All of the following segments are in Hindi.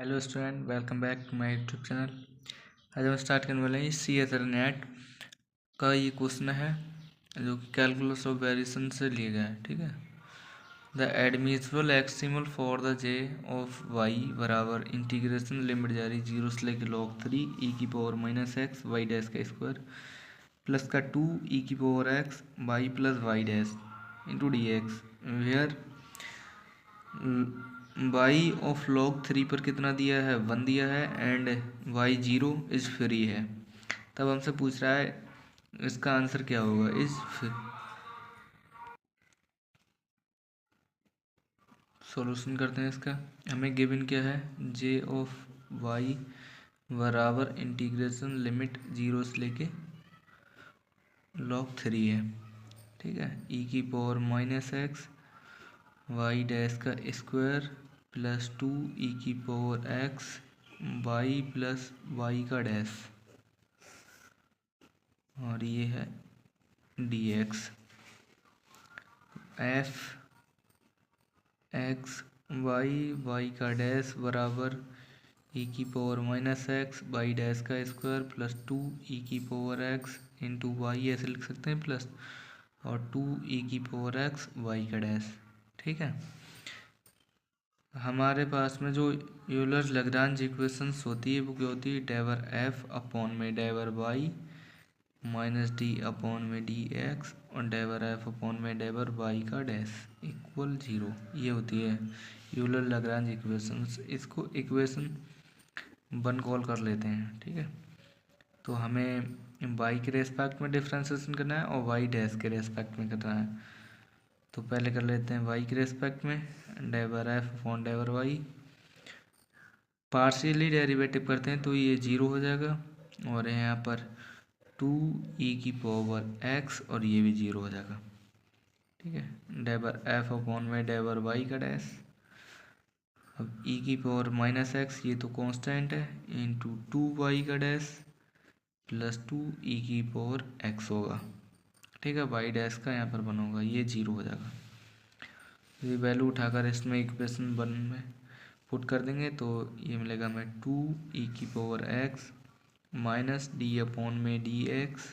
Hello student, welcome back to my YouTube channel. आज हम स्टार्ट करने वाले हैं CSR नेट का ये क्वेश्चन है जो कि कैलकुलस ऑफ वेरिएशन से लिया गया है। ठीक है। The admissible extremal for the J of y बराबर इंटीग्रेशन लिमिट जारी 0 से लेकर log 3 e की power minus x y dash का स्क्वायर प्लस का 2 e की power x y plus y dash into d x where y of log 3 पर कितना दिया है, 1 दिया है एंड वाई 0 इज फ्री है। तब हमसे पूछ रहा है इसका आंसर क्या होगा। सॉल्यूशन करते हैं इसका। हमें गिवन क्या है, जे ऑफ वाई बराबर इंटीग्रेशन लिमिट 0 से लेके log 3 है। ठीक है। ई की power minus x y dash का स्क्वायर प्लस 2 ई की power x y plus y का डैश और ये है d x f x y y का डैश बराबर ई की power minus x y dash का स्क्वायर प्लस 2 ई की पावर एक्स इंटू वाई ऐसे लिख सकते हैं प्लस और 2 ई की पावर एक्स वाई का डैश। ठीक है। हमारे पास में जो यूलर लैग्रांज इक्वेशंस होती है वो क्या होती है, डेवर एफ अपॉन में डेवर वाई माइनस डी अपॉन में डी एक्स और डेवर एफ अपॉन में डेवर वाई का डैश इक्वल 0। ये होती है यूलर लैग्रांज इक्वेशंस। इसको इक्वेशन 1 कॉल कर लेते हैं। ठीक है। तो हमें वाई के रेस्पेक्ट में डिफ्रेंसिएशन करना है और वाई डैश के रेस्पेक्ट में करना है। तो पहले कर लेते हैं वाई के रेस्पेक्ट में, डेवर एफ अपॉन डेवर वाई। पार्शियली डेरिवेटिव करते हैं तो ये 0 हो जाएगा और यहाँ पर 2 ई की पावर एक्स और ये भी 0 हो जाएगा। ठीक है। डेवर एफ अपॉन में डेवर वाई का डैश। अब ई की पावर माइनस एक्स ये तो कांस्टेंट है इंटू 2 वाई का डैश प्लस 2 ई की पावर एक्स होगा। ठीक है। वाई डैश का यहाँ पर 1 होगा, ये 0 हो जाएगा। ये वैल्यू उठाकर इसमें इक्वेशन 1 में पुट कर देंगे तो ये मिलेगा हमें 2 ई की power x minus D upon में डी एक्स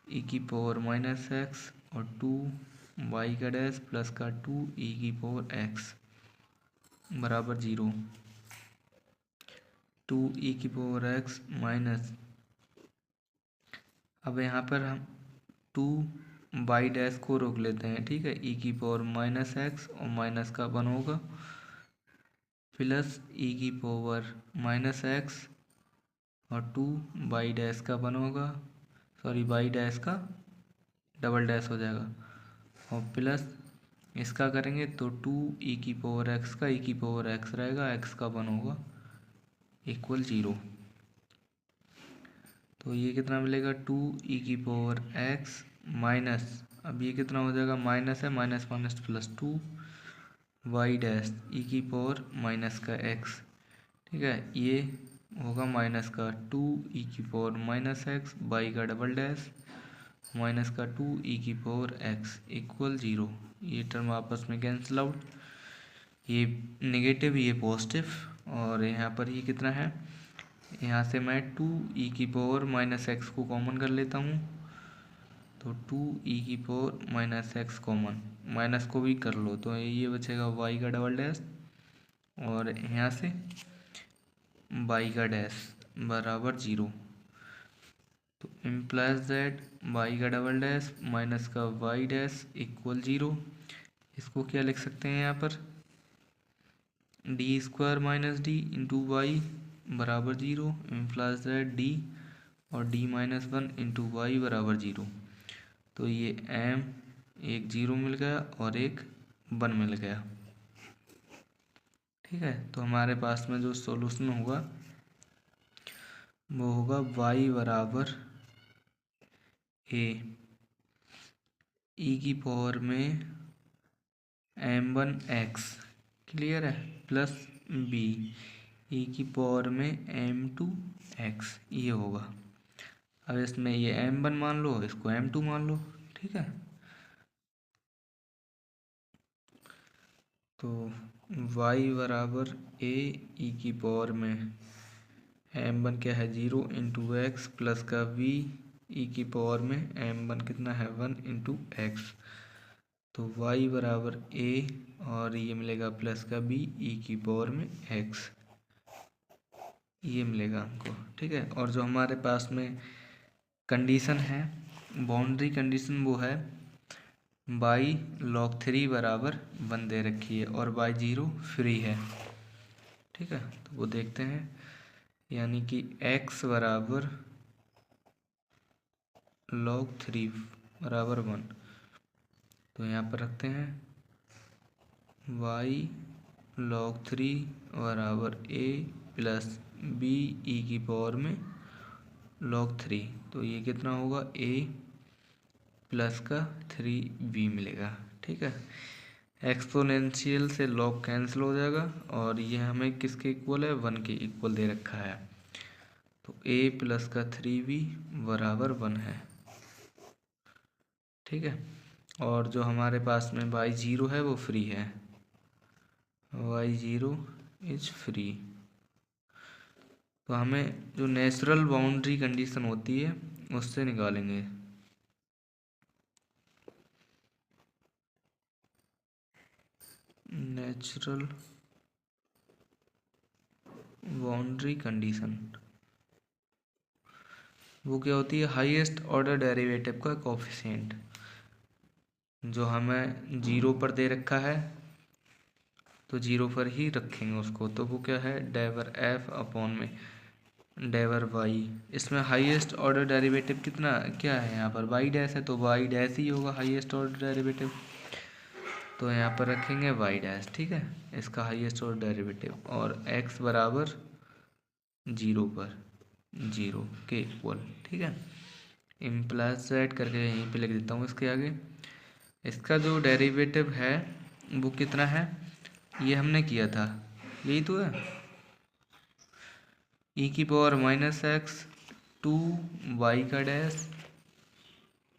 ई की पावर माइनस एक्स और 2 वाई का डैश प्लस का 2 ई की पावर एक्स बराबर 0। 2 ई की पावर एक्स माइनस, अब यहाँ पर हम 2 वाई डैश को रोक लेते हैं। ठीक है। ई की पावर माइनस एक्स और माइनस का 1 होगा प्लस ई की पावर माइनस एक्स और 2 वाई डैश का 1 होगा, सॉरी वाई डैश का डबल डैश हो जाएगा और प्लस इसका करेंगे तो 2 ई की पावर एक्स का ई की पावर एक्स रहेगा, एक्स का 1 होगा इक्वल 0। तो ये कितना मिलेगा, 2 ई की पावर एक्स माइनस, अब ये कितना हो जाएगा, माइनस है, minus minus plus 2 y dash e की पावर माइनस का एक्स। ठीक है। ये होगा माइनस का 2 ई की पावर माइनस एक्स वाई का डबल डैश माइनस का 2 ई की पावर एक्स इक्वल 0। ये टर्म आपस में कैंसिल आउट, ये नेगेटिव ये पॉजिटिव और यहाँ पर ये कितना है, यहाँ से मैं 2 ई की पावर माइनस एक्स को कॉमन कर लेता हूँ तो 2 ई की power minus x common, minus को भी कर लो तो ये बचेगा वाई का डबल डैश और यहाँ से वाई का डैश बराबर 0। तो इम्प्लाइज दैट वाई का डबल डैश माइनस का वाई डैश इक्वल 0। इसको क्या लिख सकते हैं यहाँ पर, d square minus d into y बराबर 0 इम्प्लाइज दैट डी और डी माइनस 1 इंटू वाई बराबर 0। तो ये एम एक 0 मिल गया और एक 1 मिल गया। ठीक है। तो हमारे पास में जो सॉल्यूशन होगा वो होगा y बराबर ए ई की पावर में m1x क्लियर है प्लस b ई की पावर में m2x ये होगा। अब इसमें ये m1 मान लो, इसको m2 मान लो। ठीक है। तो वाई बराबर ए ई की पावर में एम वन क्या है 0 इंटू एक्स प्लस का वी ई की पावर में एम वन कितना है 1 इंटू एक्स। तो वाई बराबर ए और ये मिलेगा प्लस का बी ई की पावर में एक्स, ये मिलेगा हमको। ठीक है, और जो हमारे पास में कंडीशन है, बाउंड्री कंडीशन, वो है बाई log 3 बराबर 1 दे रखी है और बाई 0 फ्री है। ठीक है, तो वो देखते हैं, यानी कि x बराबर log 3 बराबर 1, तो यहाँ पर रखते हैं y log 3 बराबर a प्लस बी ई की पावर में log 3, तो ये कितना होगा a प्लस का 3b मिलेगा। ठीक है, एक्सपोनेंशियल से log कैंसिल हो जाएगा और ये हमें किसके इक्वल है 1 के इक्वल दे रखा है, तो a प्लस का 3b बराबर 1 है। ठीक है, और जो हमारे पास में y 0 है वो फ्री है, y 0 इज फ्री। तो हमें जो नेचुरल बाउंड्री कंडीशन होती है उससे निकालेंगे। नेचुरल बाउंड्री कंडीशन वो क्या होती है, हाईएस्ट ऑर्डर डेरिवेटिव का कोफिशिएंट, जो हमें 0 पर दे रखा है तो 0 पर ही रखेंगे उसको। तो वो क्या है, डेवर एफ अपॉन में डेवर वाई। इसमें हाईएस्ट ऑर्डर डेरिवेटिव कितना क्या है, यहाँ पर वाई डैश है तो वाई डैश ही होगा हाईएस्ट ऑर्डर डेरिवेटिव, तो यहाँ पर रखेंगे वाई डैश। ठीक है, इसका हाईएस्ट ऑर्डर डेरिवेटिव, और एक्स बराबर 0 पर 0 के इक्वल। ठीक है, इम्प्लाइज सेट करके यहीं पे लिख देता हूँ इसके आगे। इसका जो डेरिवेटिव है वो कितना है, ये हमने किया था, यही तो है, ई की पावर माइनस एक्स 2 वाई का डैश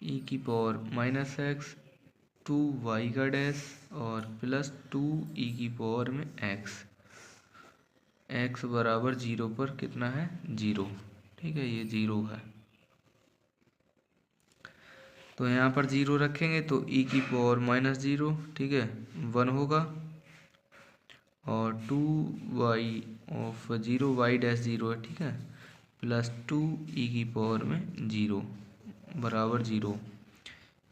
ई की पावर माइनस एक्स 2 वाई का डैश और प्लस 2 ई की पावर में एक्स, एक्स बराबर 0 पर कितना है 0। ठीक है, ये 0 है, तो यहाँ पर 0 रखेंगे तो ई की पावर माइनस 0, ठीक है 1 होगा, और 2 वाई ऑफ 0 वाई डैश 0 है। ठीक है, प्लस 2 ई की पावर में 0 बराबर 0,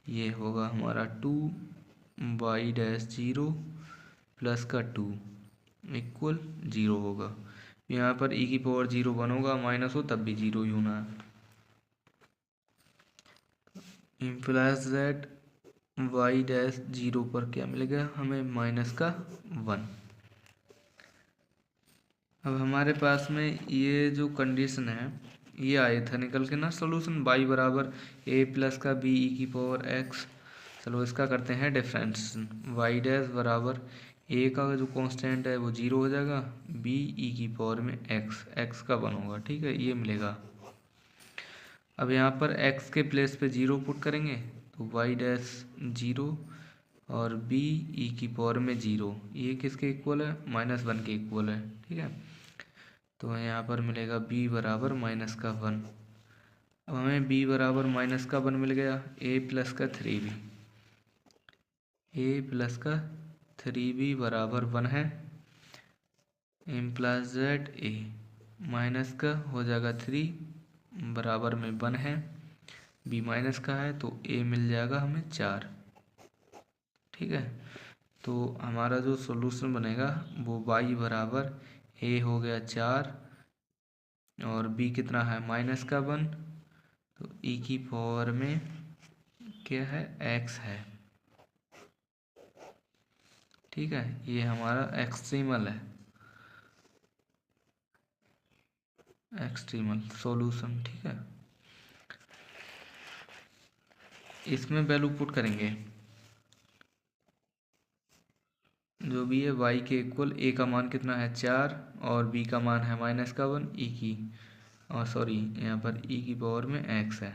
ये होगा हमारा 2 वाई डैश 0 प्लस का 2 इक्वल 0 होगा। यहाँ पर ई की पावर 0 1 होगा, माइनस हो तब भी 0 ही होना है। इम्प्लाइज दैट वाई डैश 0 पर क्या मिलेगा हमें माइनस का 1। अब हमारे पास में ये जो कंडीशन है ये आया था निकल के ना सॉल्यूशन, y बराबर a प्लस का b ई की पावर x। चलो इसका करते हैं डिफरेंस, y डैश बराबर a का जो कांस्टेंट है वो 0 हो जाएगा, b ई की पावर में x का 1 होगा। ठीक है, ये मिलेगा। अब यहाँ पर x के प्लेस पे 0 पुट करेंगे तो y डैश 0 और b ई की पावर में 0, ये किसके इक्वल है -1 के इक्वल है। ठीक है, तो यहाँ पर मिलेगा b बराबर माइनस का 1। अब हमें b बराबर माइनस का 1 मिल गया, a प्लस का 3b, a प्लस का 3b बराबर 1 है, इम्प्लाइज दैट a माइनस का हो जाएगा 3 बराबर में 1 है, b माइनस का है तो a मिल जाएगा हमें 4। ठीक है, तो हमारा जो सॉल्यूशन बनेगा वो y बराबर a हो गया 4 और b कितना है माइनस का 1, तो e की पावर में क्या है x है। ठीक है, ये हमारा एक्सट्रीमल है, एक्सट्रीमल सॉल्यूशन। ठीक है, इसमें वैल्यू पुट करेंगे जो भी है y के इक्वल, a का मान कितना है 4 और b का मान है माइनस का 1 e की, और सॉरी यहाँ पर e की पावर में x है।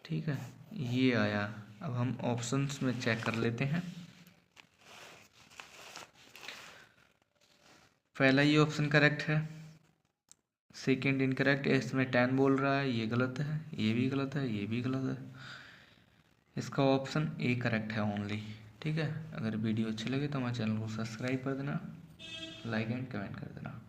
ठीक है, ये आया। अब हम ऑप्शंस में चेक कर लेते हैं। पहला ही ऑप्शन करेक्ट है, सेकंड इनकरेक्ट है। इसमें 10 बोल रहा है, ये गलत है, ये भी गलत है, ये भी गलत है। इसका ऑप्शन ए करेक्ट है ओनली। ठीक है, अगर वीडियो अच्छी लगे तो हमारे चैनल को सब्सक्राइब कर देना, लाइक एंड कमेंट कर देना।